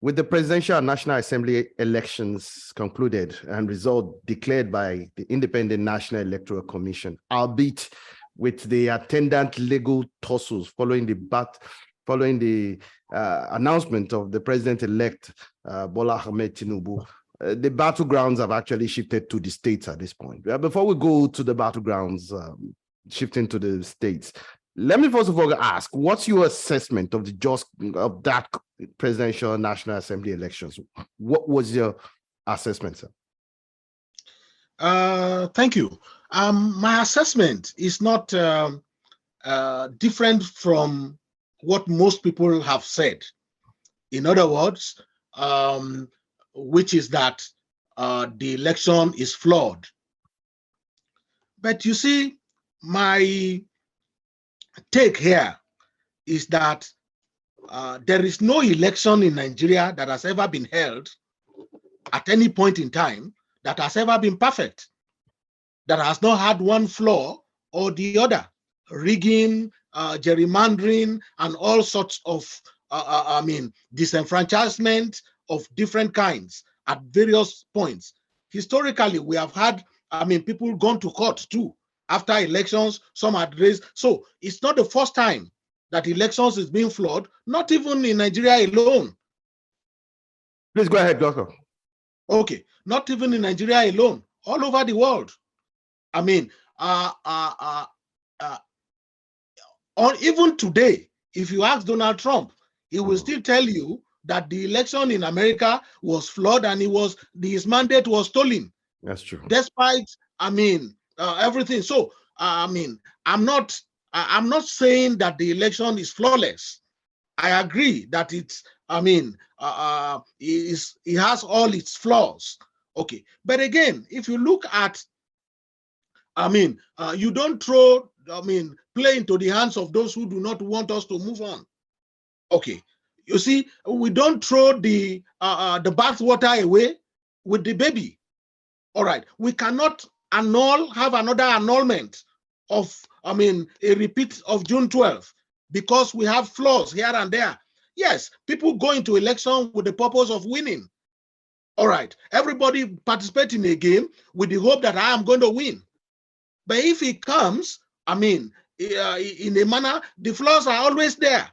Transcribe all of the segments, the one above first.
With the Presidential and National Assembly elections concluded and result declared by the Independent National Electoral Commission, albeit with the attendant legal tussles following the announcement of the President-elect Bola Ahmed Tinubu, the battlegrounds have actually shifted to the states at this point. Before we go to the battlegrounds, shifting to the states, let me first of all ask, what's your assessment of that Presidential National Assembly elections? What was your assessment, sir? Thank you. My assessment is not different from what most people have said. In other words, which is that the election is flawed. But you see, my take here is that there is no election in Nigeria that has ever been held at any point in time that has ever been perfect, that has not had one flaw or the other, rigging, gerrymandering, and all sorts of, disenfranchisement of different kinds at various points. Historically, we have had, people gone to court too. After elections, some had raised. So it's not the first time that elections is being flawed, not even in Nigeria alone. Please go ahead, Doctor. Okay, not even in Nigeria alone, all over the world. Even today, if you ask Donald Trump, he will still tell you that the election in America was flawed and his mandate was stolen. That's true. Despite, everything. So, I'm not saying that the election is flawless. I agree that it has all its flaws. Okay, but again, if you look at, you don't throw, play into the hands of those who do not want us to move on. Okay, you see, we don't throw the bathwater away with the baby. All right, we cannot have another annulment of, a repeat of June 12th because we have flaws here and there. Yes, people go into election with the purpose of winning. All right, everybody participate in a game with the hope that I am going to win. But if it comes, in a manner, the flaws are always there.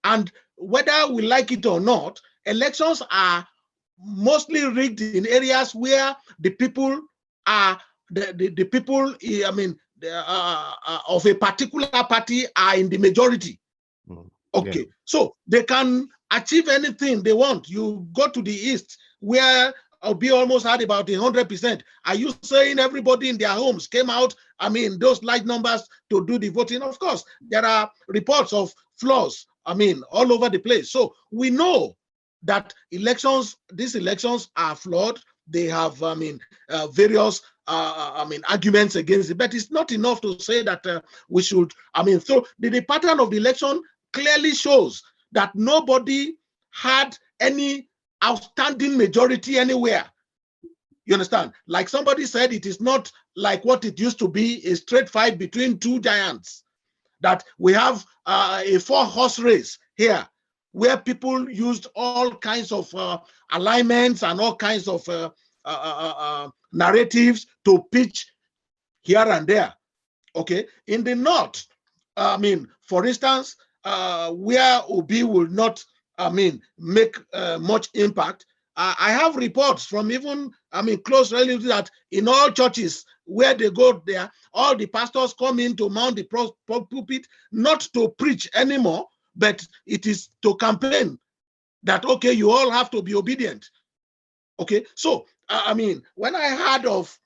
And whether we like it or not, elections are mostly rigged in areas where the people are, the people, of a particular party are in the majority. Okay, yeah. So they can achieve anything they want. You go to the East where Obi almost had about 100%. Are you saying everybody in their homes came out, those large numbers to do the voting? Of course, there are reports of flaws, all over the place. So we know that these elections are flawed. They have, various, arguments against it, but it's not enough to say that we should, so the pattern of the election clearly shows that nobody had any outstanding majority anywhere. You understand? Like somebody said, it is not like what it used to be, a straight fight between two giants, that we have a 4-horse race here, where people used all kinds of alignments and all kinds of narratives to pitch here and there. Okay, in the north, for instance, where Obi will not, make much impact. I have reports from even, close relatives that in all churches where they go there, all the pastors come in to mount the pulpit, not to preach anymore, but it is to campaign that, okay, you all have to be obedient. Okay, so, when I heard of,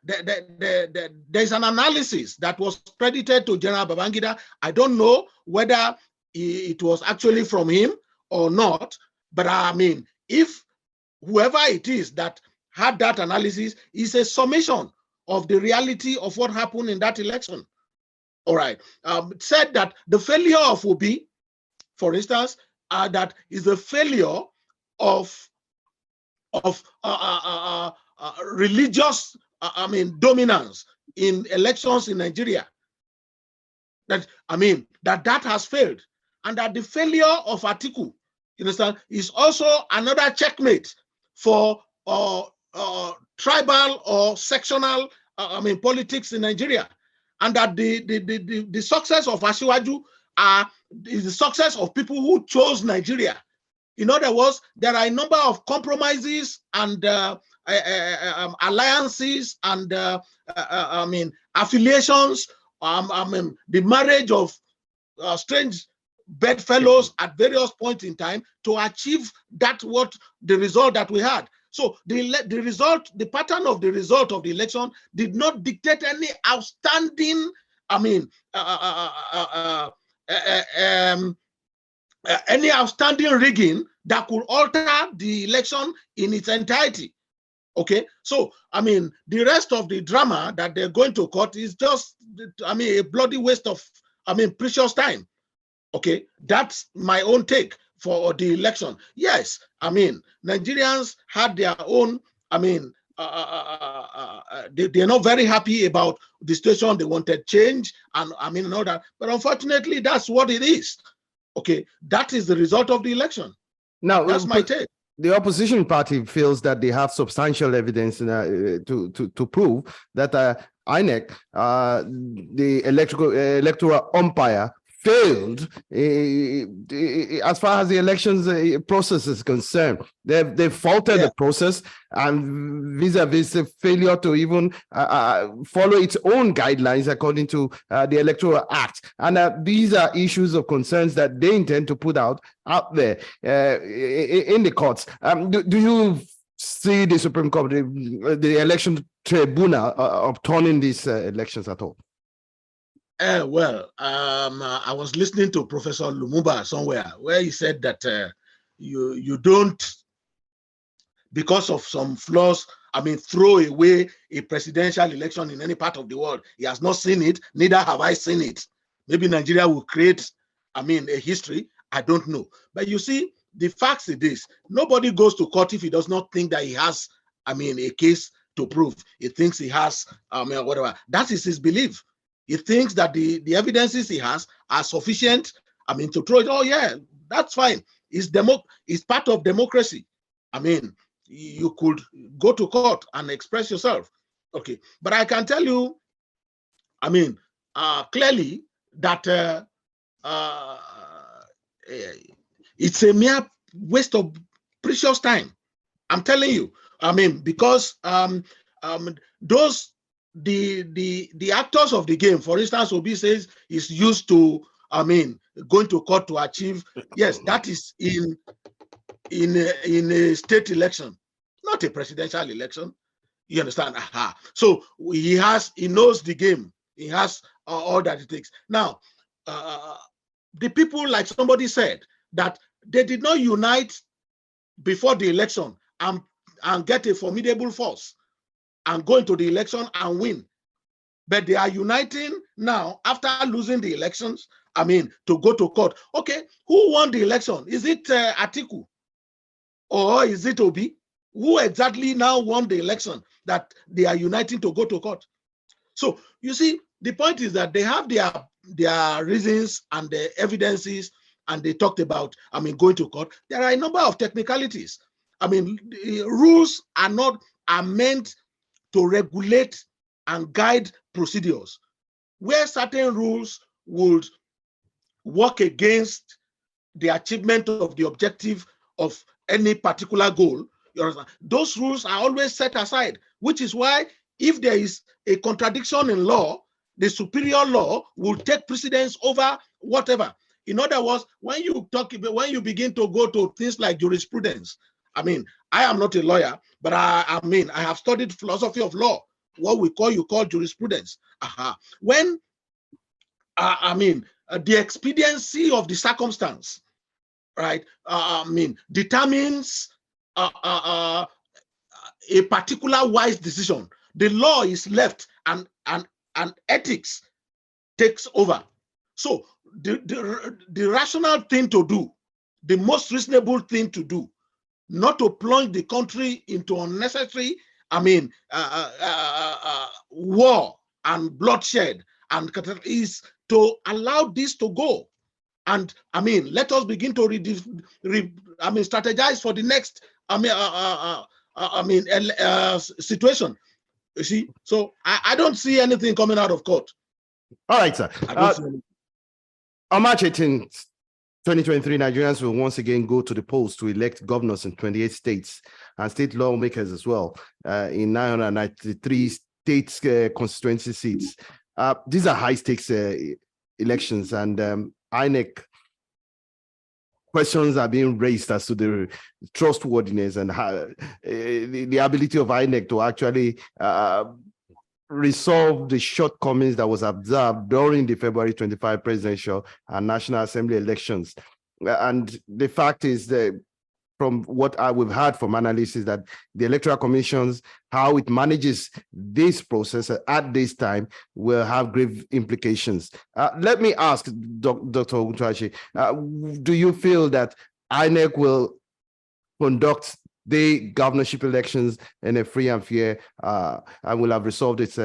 there's an analysis that was credited to General Babangida. I don't know whether it was actually from him or not, but if whoever it is that had that analysis is a summation of the reality of what happened in that election. All right, said that the failure of Obi, for instance, that is a failure of religious, dominance in elections in Nigeria. That that has failed, and that the failure of Atiku You understand? It's also another checkmate for tribal or sectional, politics in Nigeria. And that the success of Asiwaju is the success of people who chose Nigeria. In other words, there are a number of compromises and alliances and affiliations, the marriage of strange bedfellows at various points in time to achieve the result that we had. So the result, the pattern of the result of the election did not dictate any outstanding, any outstanding rigging that could alter the election in its entirety. Okay, so the rest of the drama that they're going to court is just, a bloody waste of, precious time. Okay, that's my own take for the election. Yes, Nigerians had their own, they're not very happy about the situation. They wanted change and all that. But unfortunately, that's what it is. Okay, that is the result of the election. Now, that's my take. The opposition party feels that they have substantial evidence to prove that INEC, the electoral umpire, failed as far as the elections process is concerned. They faulted the process, and vis-a-vis the failure to even follow its own guidelines according to the Electoral Act. And these are issues of concerns that they intend to put out there in the courts. Do you see the Supreme Court, the election tribunal, upturning these elections at all? I was listening to Professor Lumumba somewhere where he said that you don't, because of some flaws, throw away a presidential election in any part of the world. He has not seen it, neither have I seen it. Maybe Nigeria will create, a history. I don't know. But you see, the facts is this: nobody goes to court if he does not think that he has, a case to prove. He thinks he has, whatever. That is his belief. He thinks that the evidences he has are sufficient, to throw it. Oh yeah, that's fine. It's part of democracy. You could go to court and express yourself. Okay, but I can tell you, clearly that it's a mere waste of precious time. I'm telling you. Because those the actors of the game, for instance, Obi says is used to, going to court to achieve. Yes, that is in a state election, not a presidential election. You understand? So he knows the game. He has all that it takes. Now, the people, like somebody said, that they did not unite before the election and get a formidable force and go into the election and win. But they are uniting now after losing the elections, to go to court. Okay, who won the election? Is it Atiku? Or is it Obi? Who exactly now won the election that they are uniting to go to court? So, you see, the point is that they have their reasons and their evidences, and they talked about, going to court. There are a number of technicalities. The rules are meant to regulate and guide procedures. Where certain rules would work against the achievement of the objective of any particular goal, those rules are always set aside, which is why if there is a contradiction in law, the superior law will take precedence over whatever. In other words, when you begin to go to things like jurisprudence, I am not a lawyer, but I have studied philosophy of law, what you call jurisprudence. When the expediency of the circumstance, right, determines a particular wise decision, the law is left and ethics takes over. So the rational thing to do, the most reasonable thing to do, not to plunge the country into unnecessary, war and bloodshed, and is to allow this to go. And I mean, let us begin to strategize for the next situation. You see, so I don't see anything coming out of court. All right, sir. I don't see anything. On March 18th, 2023, Nigerians will once again go to the polls to elect governors in 28 states and state lawmakers as well in 993 state constituency seats. These are high-stakes elections, and INEC questions are being raised as to the trustworthiness and how, the ability of INEC to actually resolve the shortcomings that was observed during the February 25 presidential and National Assembly elections. And the fact is that from what we've heard from analysts is that the Electoral Commissions, how it manages this process at this time will have grave implications. Let me ask Dr. Oguntuwase, do you feel that INEC will conduct the governorship elections in a free and fair and will have resolved its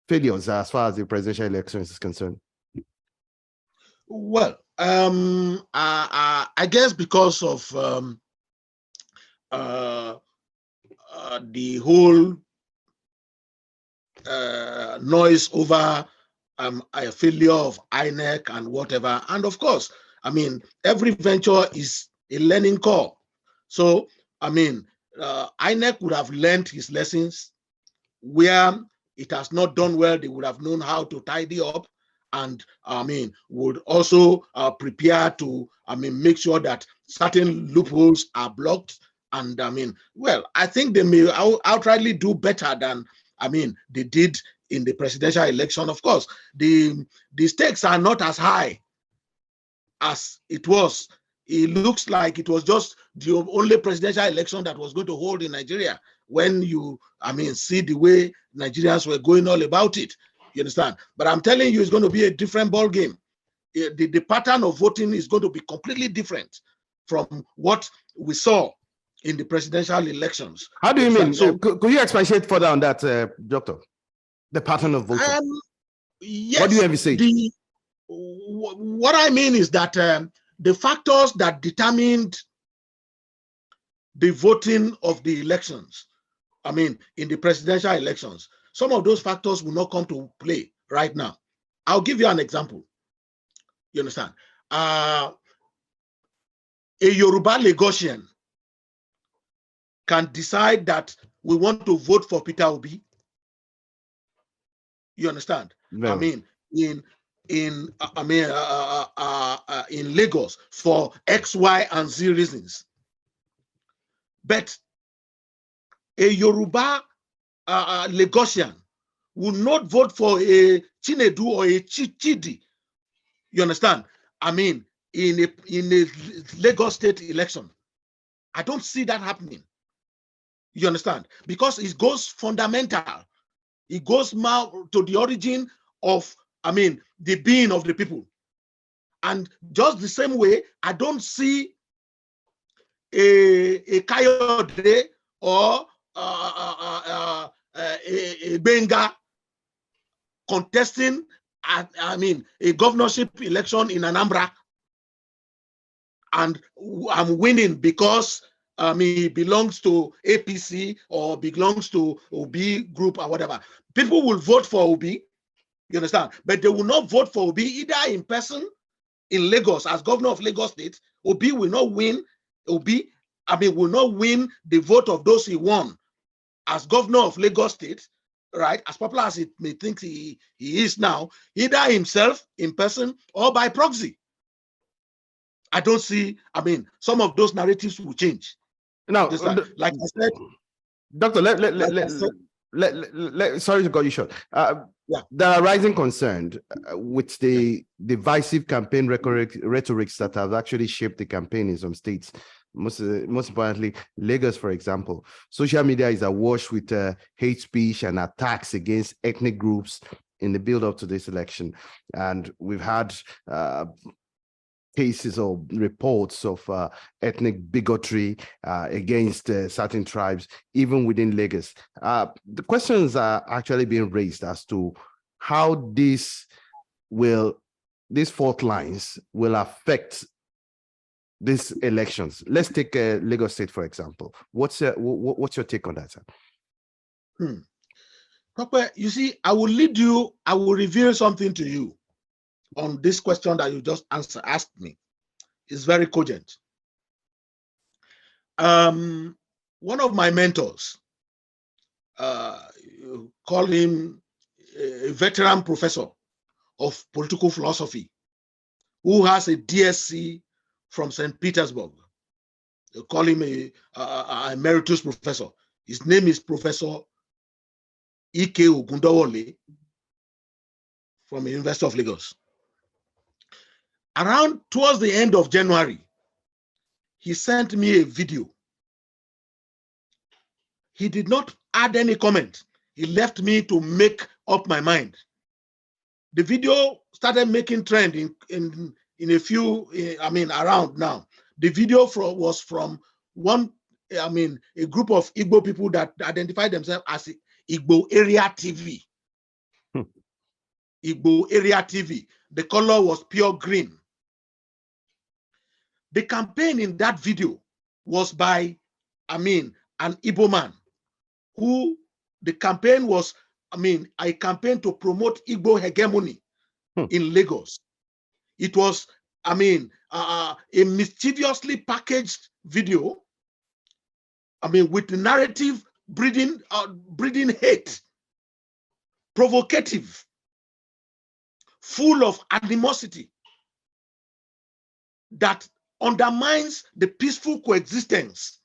failures as far as the presidential elections is concerned? Well, I guess because of the whole noise over a failure of INEC and whatever, and of course, I mean, every venture is a learning curve. So, I mean, INEC would have learned his lessons. Where it has not done well, they would have known how to tidy up, and I mean, would also prepare to, I mean, make sure that certain loopholes are blocked. And I mean, well, I think they may outrightly do better than, I mean, they did in the presidential election. Of course, the stakes are not as high as it was. It looks like it was just the only presidential election that was going to hold in Nigeria when you, I mean, see the way Nigerians were going all about it. You understand? But I'm telling you, it's going to be a different ball game. The pattern of voting is going to be completely different from what we saw in the presidential elections. How do you mean? So, could you expatiate further on that, Doctor? The pattern of voting. Yes. What do you envisage? What I mean is that the factors that determined the voting of the elections, I mean, in the presidential elections, some of those factors will not come to play right now. I'll give you an example. You understand? A Yoruba Lagosian can decide that we want to vote for Peter Obi. You understand? No. I mean, in Lagos for X, Y, and Z reasons. But a Yoruba Lagosian will not vote for a Chinedu or a Chidi. You understand? I mean, in a Lagos state election, I don't see that happening. You understand? Because it goes fundamental. It goes more to the origin of, I mean, the being of the people. And just the same way, I don't see a Kayode or a Benga contesting, I mean, a governorship election in Anambra, and I'm winning because he belongs to APC or belongs to Obi group or whatever. People will vote for Obi, you understand? But they will not vote for Obi either in person in Lagos as governor of Lagos State. Obi will not win. Obi, will not win the vote of those he won as governor of Lagos State, right? As popular as it may think he is now, either himself in person or by proxy. I don't see, some of those narratives will change. Now, like I said, Doctor, sorry to cut you short. There are rising concerns with the divisive campaign rhetorics that have actually shaped the campaign in some states. Most importantly, Lagos, for example. Social media is awash with hate speech and attacks against ethnic groups in the build-up to this election. And we've had cases or reports of ethnic bigotry against certain tribes, even within Lagos. The questions are actually being raised as to how this these fault lines will affect these elections? Let's take Lagos State, for example. What's your take on that, sir? Papa, you see, I will reveal something to you on this question that you just asked me. It's very cogent. One of my mentors, call him a veteran professor of political philosophy, who has a DSc from St. Petersburg. They call him a emeritus professor. His name is Professor E.K. Oguntuwase from the University of Lagos. Around towards the end of January, he sent me a video. He did not add any comment. He left me to make up my mind. The video started making trend in a few, around now. The video was from a group of Igbo people that identified themselves as Igbo Area TV. Igbo Area TV. The color was pure green. The campaign in that video was by, an Igbo man, who the campaign was, a campaign to promote Igbo hegemony in Lagos. It was, a mischievously packaged video, with the narrative breeding hate, provocative, full of animosity that undermines the peaceful coexistence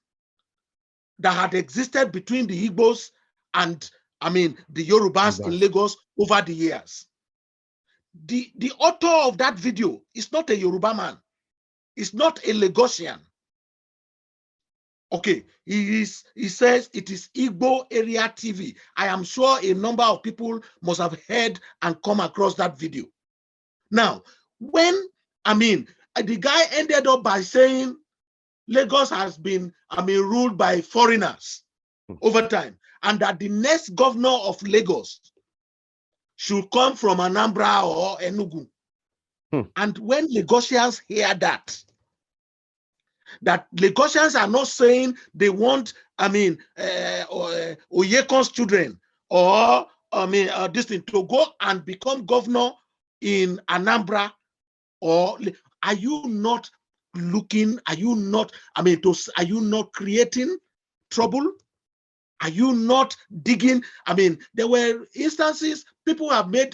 that had existed between the Igbos and, the Yorubas in Lagos over the years. The author of that video is not a Yoruba man. It's not a Lagosian. Okay, he says it is Igbo Area TV. I am sure a number of people must have heard and come across that video. Now, when, the guy ended up by saying Lagos has been, ruled by foreigners over time, and that the next governor of Lagos should come from Anambra or Enugu. And when Lagosians hear that Lagosians are not saying they want, Oyekon's children or, this thing to go and become governor in Anambra, or are you not looking, are you not creating trouble? Are you not digging? There were instances people have made,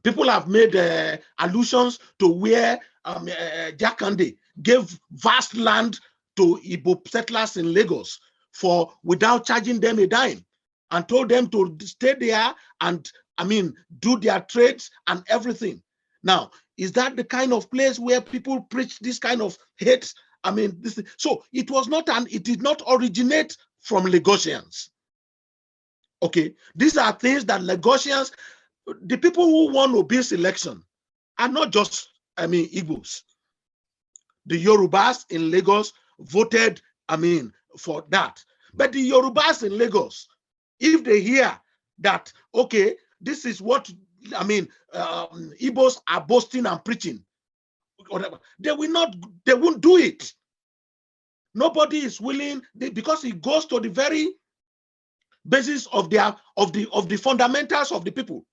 people have made allusions to where Jakande gave vast land to Igbo settlers in Lagos without charging them a dime, and told them to stay there and do their trades and everything. Now, is that the kind of place where people preach this kind of hate? So it was not, it did not originate from Lagosians. Okay, these are things that Lagosians, the people who won Obi's election, are not just, Igbos. The Yorubas in Lagos voted, for that. But the Yorubas in Lagos, if they hear that, okay, this is what, Igbos are boasting and preaching, whatever, they won't do it. Nobody is willing, because it goes to the very basis of the fundamentals of the people.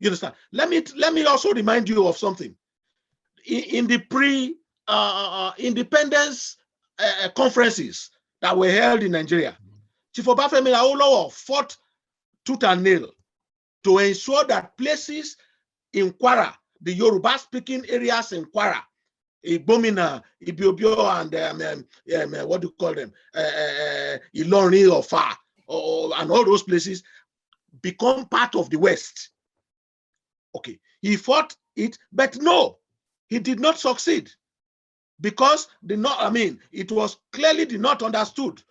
You understand? Let me also remind you of something. In the pre-independence conferences that were held in Nigeria, Chief Obafemi Awolowo fought tooth and nail to ensure that places in Kwara, the Yoruba-speaking areas in Kwara, Ibomina, Ibiobio, and what do you call them, Ilorin or Fa, and all those places become part of the West. Okay, he fought it, but no, he did not succeed, because it was clearly not understood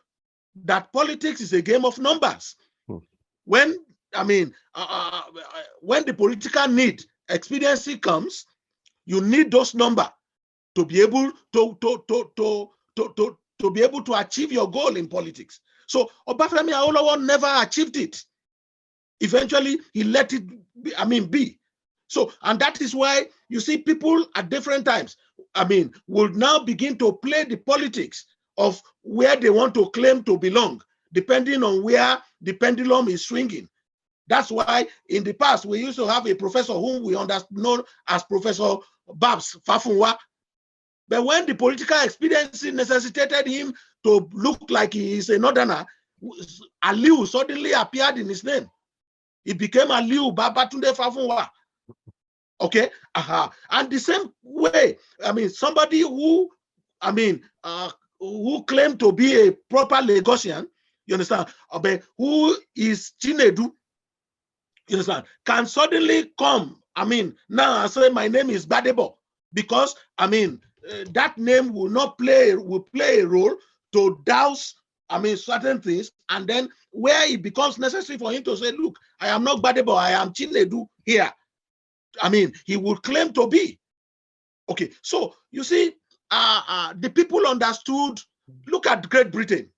that politics is a game of numbers. When when the political need expediency comes, you need those numbers to be able to achieve your goal in politics. So Obafemi Awolowo never achieved it. Eventually, he let it be. So, and that is why you see people at different times, will now begin to play the politics of where they want to claim to belong, depending on where the pendulum is swinging. That's why in the past, we used to have a professor whom we know as Professor Babs Fafunwa. But when the political expediency necessitated him to look like he is a northerner, Aliu suddenly appeared in his name. It became Aliu Babatunde Fafunwa. Okay? And the same way, somebody who, who claimed to be a proper Lagosian, you understand, who is Chinedu, you understand, can suddenly come, now and say, my name is Badebo, because, that name will play a role to douse, certain things, and then where it becomes necessary for him to say, look, I am not Badebo, I am Chinedu here. He would claim to be. Okay, so you see, the people understood, look at Great Britain,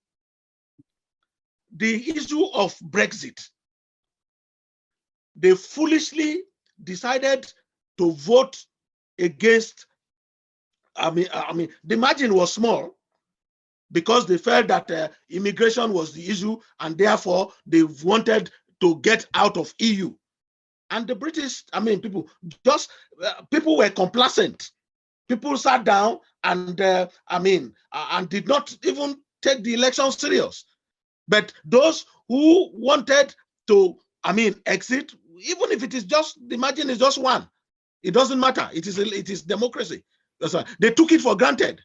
the issue of Brexit. They foolishly decided to vote against, the margin was small because they felt that immigration was the issue, and therefore they wanted to get out of EU. And the British, people were complacent. People sat down and, and did not even take the election serious. But those who wanted to, exit, even if it is just, the margin is just one, it doesn't matter. It is democracy. They took it for granted.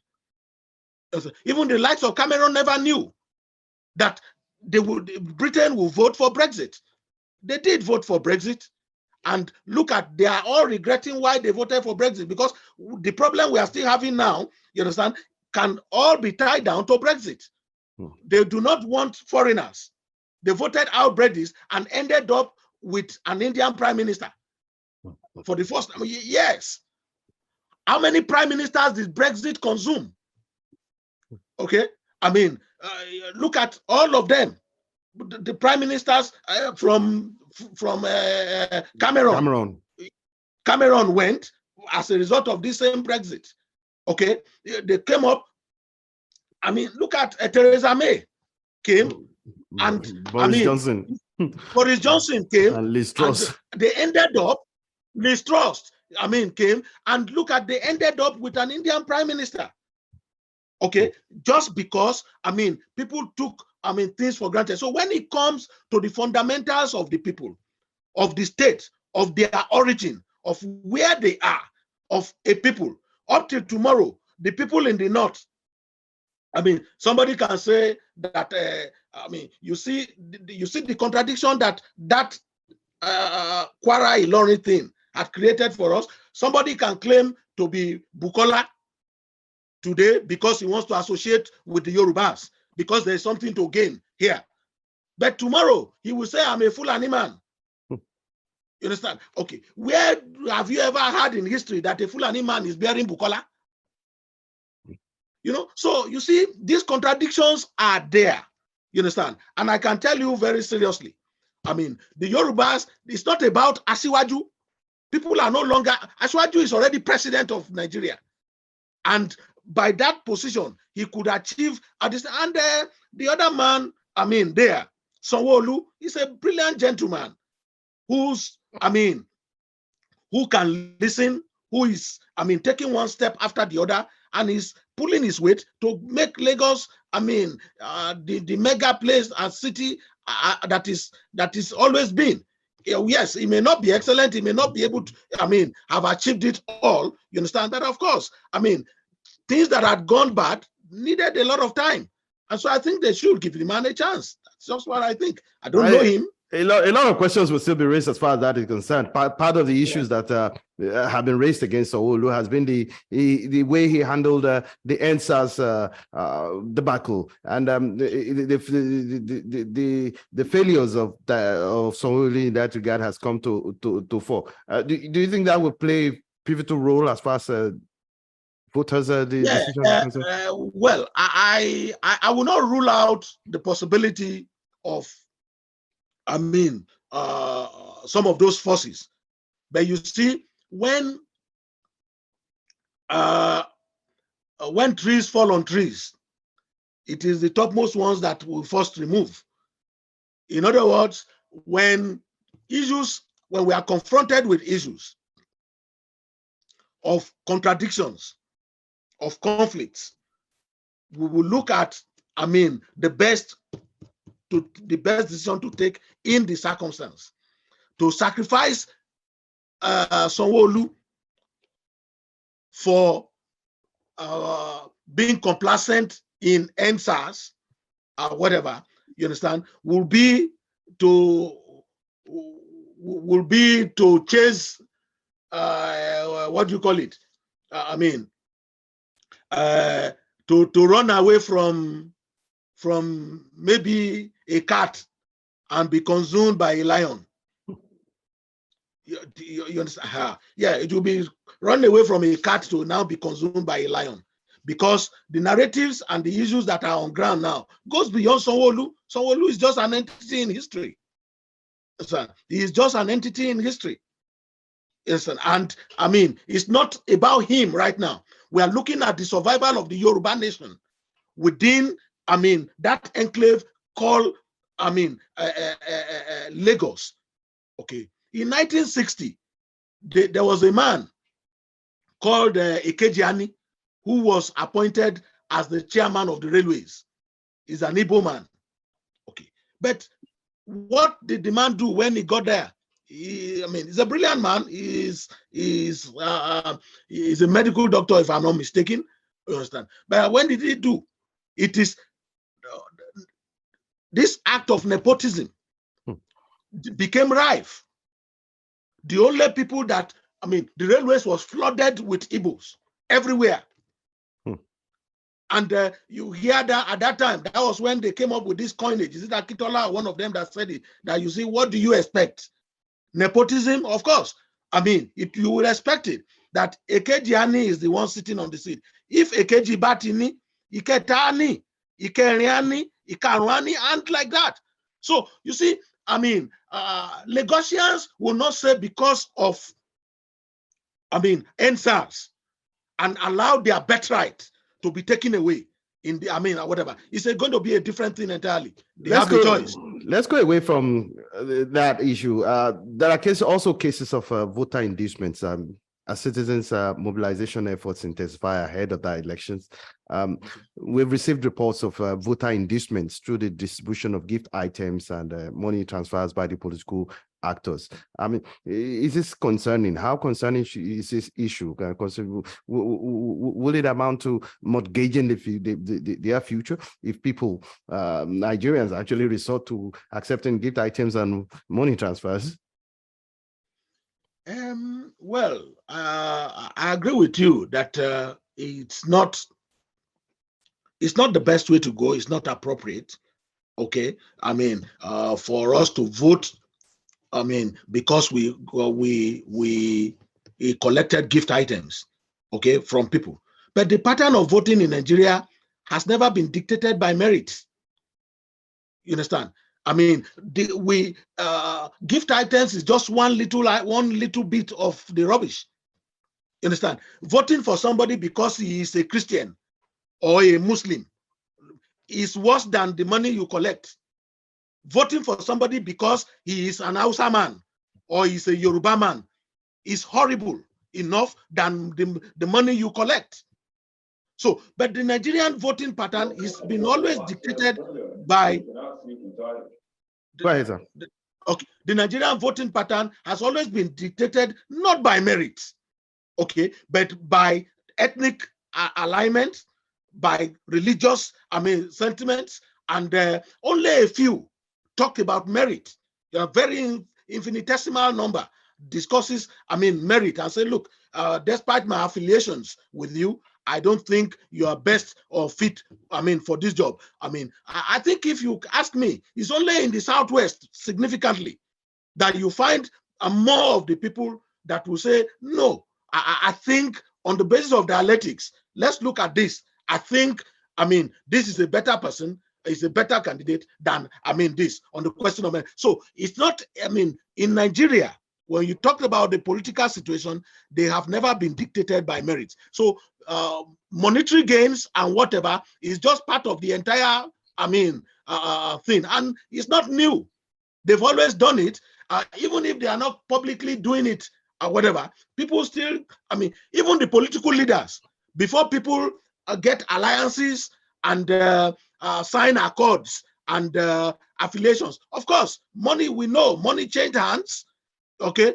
Even the likes of Cameron never knew that Britain would vote for Brexit. They did vote for Brexit. And look at, they are all regretting why they voted for Brexit, because the problem we are still having now, you understand, can all be tied down to Brexit. They do not want foreigners. They voted out Brexit and ended up with an Indian prime minister for the first time. Yes. How many prime ministers did Brexit consume? Okay. Look at all of them. The prime ministers from Cameron went as a result of this same Brexit. Okay, they came up. Look at Theresa May came, and Boris Johnson. Boris Johnson came, and Liz Truss. And they ended up. Liz Truss, came, and look at, they ended up with an Indian prime minister. Okay, just because people took things for granted. So when it comes to the fundamentals of the people, of the state, of their origin, of where they are, of a people, up till tomorrow, the people in the north, somebody can say that you see the contradiction that Kwara Ilorin thing had created for us. Somebody can claim to be Bukola today because he wants to associate with the Yorubas, because there's something to gain here. But tomorrow he will say, I'm a Fulani man. You understand? Okay. Where have you ever heard in history that a Fulani man is bearing Bukola? So you see, these contradictions are there. You understand? And I can tell you very seriously, the Yorubas, it's not about Asiwaju. People are no longer, Asiwaju is already president of Nigeria. And by that position, he could achieve this. And the other man, there, Sanwo-Olu, is a brilliant gentleman who's, who can listen, who is, taking one step after the other, and is pulling his weight to make Lagos, the mega place and city that is always been. Yes, he may not be excellent, he may not be able to, have achieved it all, you understand? But of course, things that had gone bad needed a lot of time. And so I think they should give the man a chance. That's just what I think. I don't know him. A lot of questions will still be raised as far as that is concerned. Part of the issues that have been raised against Sanwo-Olu has been the way he handled the EndSARS debacle and the failures of Sanwo-Olu in that regard has come to fore. Do you think that will play a pivotal role as far as voters decision is concerned? Well, I will not rule out the possibility of some of those forces. But you see, when trees fall on trees, it is the topmost ones that will first remove. In other words, when we are confronted with issues of contradictions, of conflicts, we will look at, the best decision to take in the circumstance. To sacrifice Sanwo-Olu for being complacent in NSAS or whatever, you understand, will be to chase what do you call it? To run away from maybe a cat and be consumed by a lion. You understand? Yeah, it will be run away from a cat to now be consumed by a lion, because the narratives and the issues that are on ground now goes beyond Sanwo-Olu. Sanwo-Olu is just an entity in history. He is just an entity in history. And it's not about him right now. We are looking at the survival of the Yoruba nation within, that enclave called, Lagos. Okay. In 1960, there was a man called Ekejiani who was appointed as the chairman of the railways. He's an Igbo man. Okay. But what did the man do when he got there? He's a brilliant man. He's a medical doctor, if I'm not mistaken. You understand? But when did he do? It is this act of nepotism became rife. The only people that, the railways was flooded with Igbos everywhere. And you hear that at that time, that was when they came up with this coinage. Is it Akitola, one of them, that said it? That you see, what do you expect? Nepotism, of course. You would expect it, that Ekejiani is the one sitting on the seat. If Ekeji Batini, Iketani, Ikeriani, Ikaruani, and like that. So, you see, Lagosians will not say because of, NSAS and allow their birthright to be taken away in the, whatever. It's going to be a different thing entirely. They have a choice. Let's go away from that issue. There are also cases of voter inducements. As citizens' mobilization efforts intensify ahead of the elections, we've received reports of voter inducements through the distribution of gift items and money transfers by the political actors. Is this concerning? How concerning is this issue? Will it amount to mortgaging their future if people, Nigerians, actually resort to accepting gift items and money transfers? Well, I agree with you that it's not the best way to go. It's not appropriate. Okay, for us to vote, because we collected gift items, okay, from people. But the pattern of voting in Nigeria has never been dictated by merit. You understand? Gift items is just one little bit of the rubbish. You understand? Voting for somebody because he is a Christian or a Muslim is worse than the money you collect. Voting for somebody because he is an Hausa man or he's a Yoruba man is horrible enough than the money you collect. So, but the Nigerian voting pattern has been always dictated by the Nigerian voting pattern has always been dictated not by merit, okay, but by ethnic alignment, by religious, sentiments, and only a few talk about merit. A very infinitesimal number discusses, merit, and say, look, despite my affiliations with you, I don't think you are best or fit, for this job. I think if you ask me, it's only in the Southwest, significantly, that you find more of the people that will say, no, I think on the basis of dialectics, let's look at this. I think, this is a better person. is a better candidate than, this on the question of, so it's not, in Nigeria, when you talk about the political situation, they have never been dictated by merit. So monetary gains and whatever is just part of the entire, thing. And it's not new. They've always done it. Even if they are not publicly doing it or whatever, people still, even the political leaders, before people get alliances and sign accords and affiliations. Of course, money, we know, money change hands. Okay,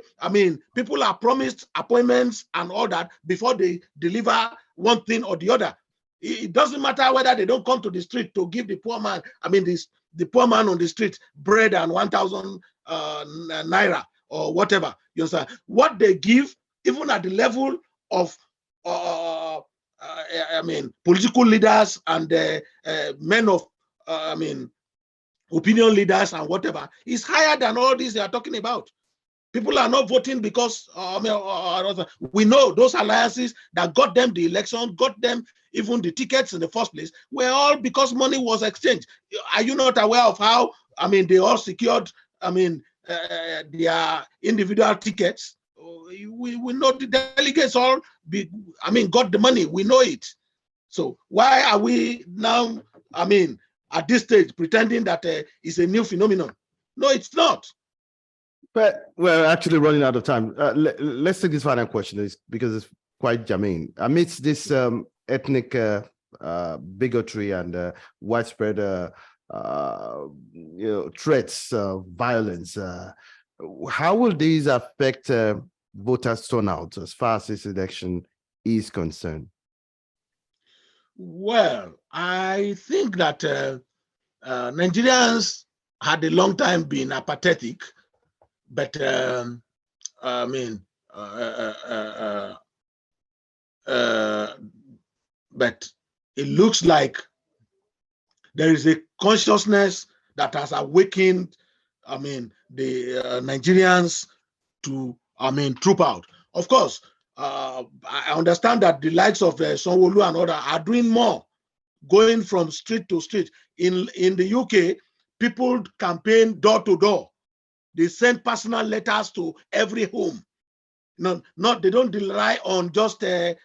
people are promised appointments and all that before they deliver one thing or the other. It doesn't matter whether they don't come to the street to give the poor man, the poor man on the street bread and 1,000 naira or whatever. You understand? What they give, even at the level of political leaders and men of, opinion leaders and whatever, is higher than all these they are talking about. People are not voting because, we know those alliances that got them the election, got them even the tickets in the first place, were all because money was exchanged. Are you not aware of how, they all secured, their individual tickets? We know the delegates all got the money. We know it. So why are we now, at this stage, pretending that it's a new phenomenon? No, it's not. But we're actually running out of time. Let's take this final question because it's quite germane. Amidst this ethnic bigotry and widespread threats of violence, how will these affect voters' turnout as far as this election is concerned? Well, I think that Nigerians had a long time been apathetic, but but it looks like there is a consciousnness that has awakened, the Nigerians to, troop out. Of course, I understand that the likes of Sanwo-Olu and others are doing more, going from street to street. In the UK, people campaign door to door. They send personal letters to every home. They don't rely on just a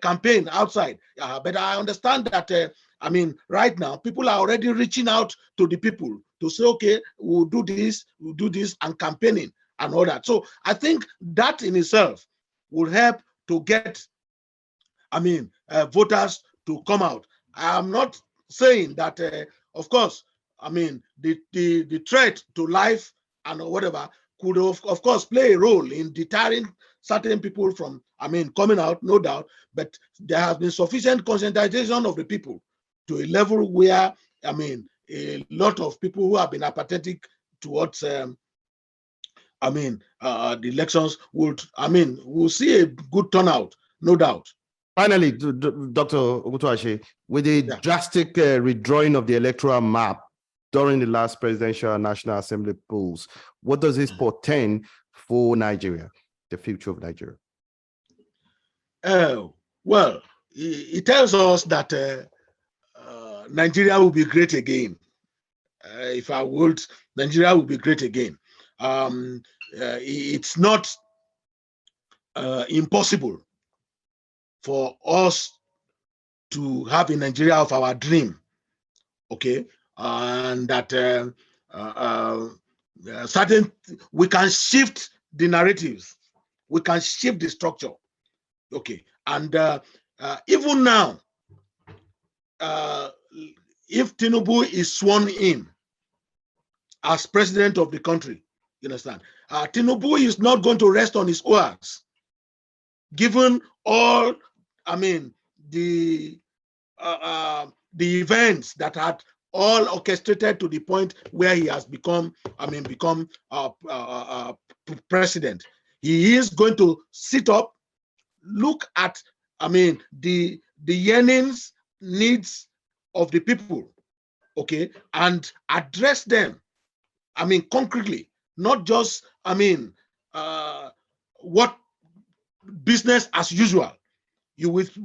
campaign outside. But I understand that, right now, people are already reaching out to the people to say, okay, we'll do this, and campaigning and all that. So I think that in itself will help to get, voters to come out. I'm not saying that, of course, the threat to life and whatever could of course play a role in deterring certain people from coming out, no doubt, but there has been sufficient conscientization of the people to a level where a lot of people who have been apathetic towards the elections will see a good turnout, no doubt. Finally, Dr. Oguntuwase, with the drastic redrawing of the electoral map during the last presidential and National Assembly polls, what does this portend for Nigeria, the future of Nigeria? Well, it tells us that Nigeria will be great again. If I would, Nigeria will be great again. It's not impossible for us to have a Nigeria of our dream, okay? And that we can shift the narratives, we can shift the structure, okay? And even now, if Tinubu is sworn in as president of the country, you understand, Tinubu is not going to rest on his oars, given all, the events that had all orchestrated to the point where he has become president. He is going to sit up, look at, the yearnings, needs of the people, okay, and address them, concretely, not just, what business as usual.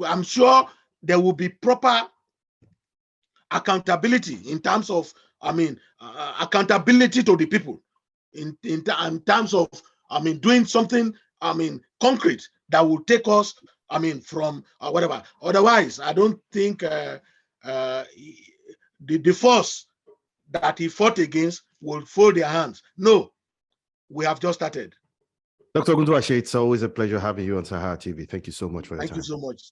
I'm sure there will be proper, accountability in terms of, accountability to the people in terms of, doing something, concrete that will take us, from whatever. Otherwise, I don't think the force that he fought against will fold their hands. No, we have just started. Dr. Oguntuwase, it's always a pleasure having you on Sahara TV. Thank you so much for your time. Thank you so much.